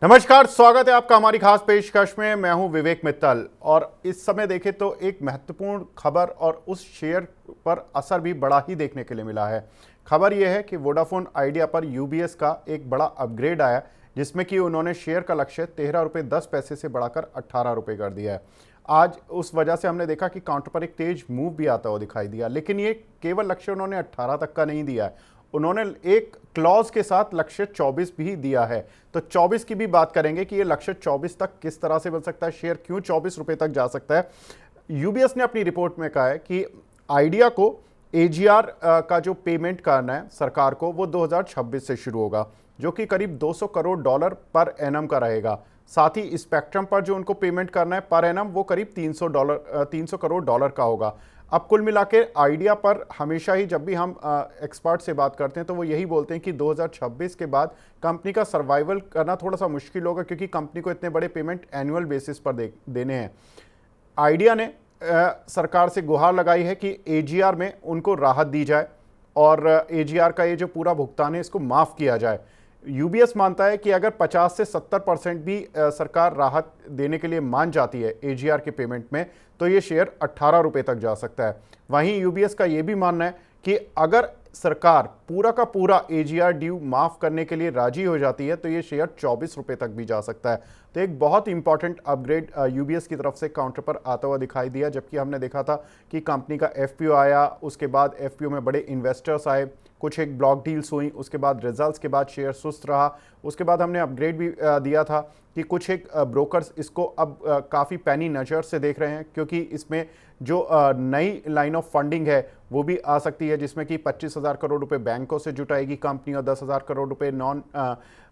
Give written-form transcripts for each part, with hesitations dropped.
नमस्कार, स्वागत है आपका हमारी खास पेशकश में। मैं हूं विवेक मित्तल और इस समय देखें तो एक महत्वपूर्ण खबर और उस शेयर पर असर भी बड़ा ही देखने के लिए मिला है। खबर यह है कि वोडाफोन आइडिया पर यूबीएस का एक बड़ा अपग्रेड आया, जिसमें कि उन्होंने शेयर का लक्ष्य 13 रुपये 10 पैसे से बढ़ाकर 18 रुपये कर दिया है। आज उस वजह से हमने देखा कि काउंटर पर एक तेज मूव भी आता हुआ दिखाई दिया, लेकिन ये केवल लक्ष्य उन्होंने 18 तक का नहीं दिया है, उन्होंने एक क्लॉज के साथ लक्ष्य 24 भी दिया है। तो 24 की भी बात करेंगे कि ये लक्ष्य 24 तक किस तरह से बन सकता है, शेयर क्यों 24 रुपए तक जा सकता है। यूबीएस ने अपनी रिपोर्ट में कहा है कि आइडिया को एजीआर का जो पेमेंट करना है सरकार को, वो 2026 से शुरू होगा, जो कि करीब $200 करोड़ पर एनम का रहेगा। साथ ही स्पेक्ट्रम पर जो उनको पेमेंट करना है पर एनम, वो करीब $300 करोड़ का होगा। अब कुल मिला के आइडिया पर हमेशा ही जब भी हम एक्सपर्ट से बात करते हैं तो वो यही बोलते हैं कि 2026 के बाद कंपनी का सर्वाइवल करना थोड़ा सा मुश्किल होगा, क्योंकि कंपनी को इतने बड़े पेमेंट एनुअल बेसिस पर देने हैं। आइडिया ने सरकार से गुहार लगाई है कि एजीआर में उनको राहत दी जाए और एजीआर का ये जो पूरा भुगतान है इसको माफ़ किया जाए। यूबीएस मानता है कि अगर 50 से 70% भी सरकार राहत देने के लिए मान जाती है एजीआर के पेमेंट में, तो ये शेयर 18 रुपये तक जा सकता है। वहीं यूबीएस का ये भी मानना है कि अगर सरकार पूरा का पूरा एजीआर ड्यू माफ़ करने के लिए राजी हो जाती है तो ये शेयर 24 रुपये तक भी जा सकता है। तो एक बहुत इंपॉर्टेंट अपग्रेड यूबीएस की तरफ से काउंटर पर आता हुआ दिखाई दिया, जबकि हमने देखा था कि कंपनी का एफपीओ आया, उसके बाद एफपीओ में बड़े इन्वेस्टर्स आए, कुछ एक ब्लॉक डील्स हुई, उसके बाद रिजल्ट्स के बाद शेयर सुस्त रहा। उसके बाद हमने अपग्रेड भी दिया था कि कुछ एक ब्रोकर्स इसको अब काफ़ी पैनी नज़र से देख रहे हैं, क्योंकि इसमें जो नई लाइन ऑफ फंडिंग है वो भी आ सकती है, जिसमें कि 25,000 करोड़ रुपए बैंकों से जुटाएगी कंपनी और 10,000 करोड़ रुपए नॉन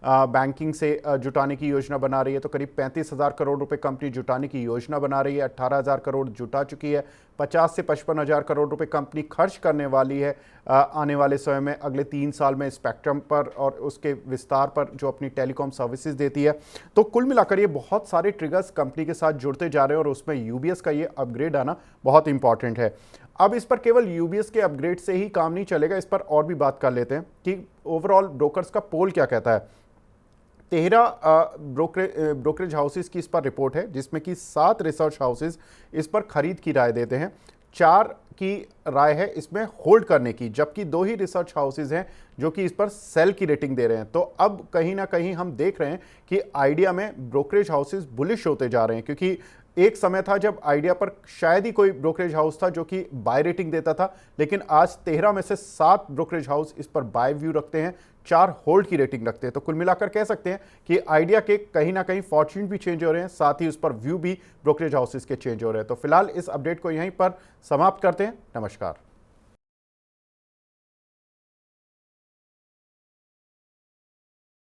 बैंकिंग से जुटाने की योजना बना रही है। तो करीब 35,000 करोड़ रुपए कंपनी जुटाने की योजना बना रही है। 18,000 करोड़ जुटा चुकी है। 50 से 55,000 करोड़ रुपए कंपनी खर्च करने वाली है आने वाले समय में, अगले 3 साल में स्पेक्ट्रम पर और उसके विस्तार पर जो अपनी टेलीकॉम सर्विसेज देती है। तो कुल मिलाकर ये बहुत सारे ट्रिगर्स कंपनी के साथ जुड़ते जा रहे हैं और उसमें यूबीएस का ये अपग्रेड आना बहुत इंपॉर्टेंट है। अब इस पर केवल यूबीएस के अपग्रेड से ही काम नहीं चलेगा, इस पर और भी बात कर लेते हैं कि ओवरऑल ब्रोकर्स का पोल क्या कहता है। 13 ब्रोकरेज हाउसेस की इस पर रिपोर्ट है, जिसमें कि 7 रिसर्च हाउसेस इस पर खरीद की राय देते हैं। 4 की राय है इसमें होल्ड करने की, जबकि 2 ही रिसर्च हाउसेज हैं जो कि इस पर सेल की रेटिंग दे रहे हैं। तो अब कहीं ना कहीं हम देख रहे हैं कि आइडिया में ब्रोकरेज हाउसेज बुलिश होते जा रहे हैं, क्योंकि एक समय था जब आइडिया पर शायद ही कोई ब्रोकरेज हाउस था जो कि बाय रेटिंग देता था, लेकिन आज 13 में से 7 ब्रोकरेज हाउस इस पर बाय व्यू रखते हैं, 4 होल्ड की रेटिंग रखते हैं। तो कुल मिलाकर कह सकते हैं कि आइडिया के कहीं ना कहीं फॉर्च्यून भी चेंज हो रहे हैं, साथ ही उस पर व्यू भी ब्रोकरेज हाउसेस के चेंज हो रहे हैं। तो फिलहाल इस अपडेट को यहीं पर समाप्त करते हैं। नमस्कार।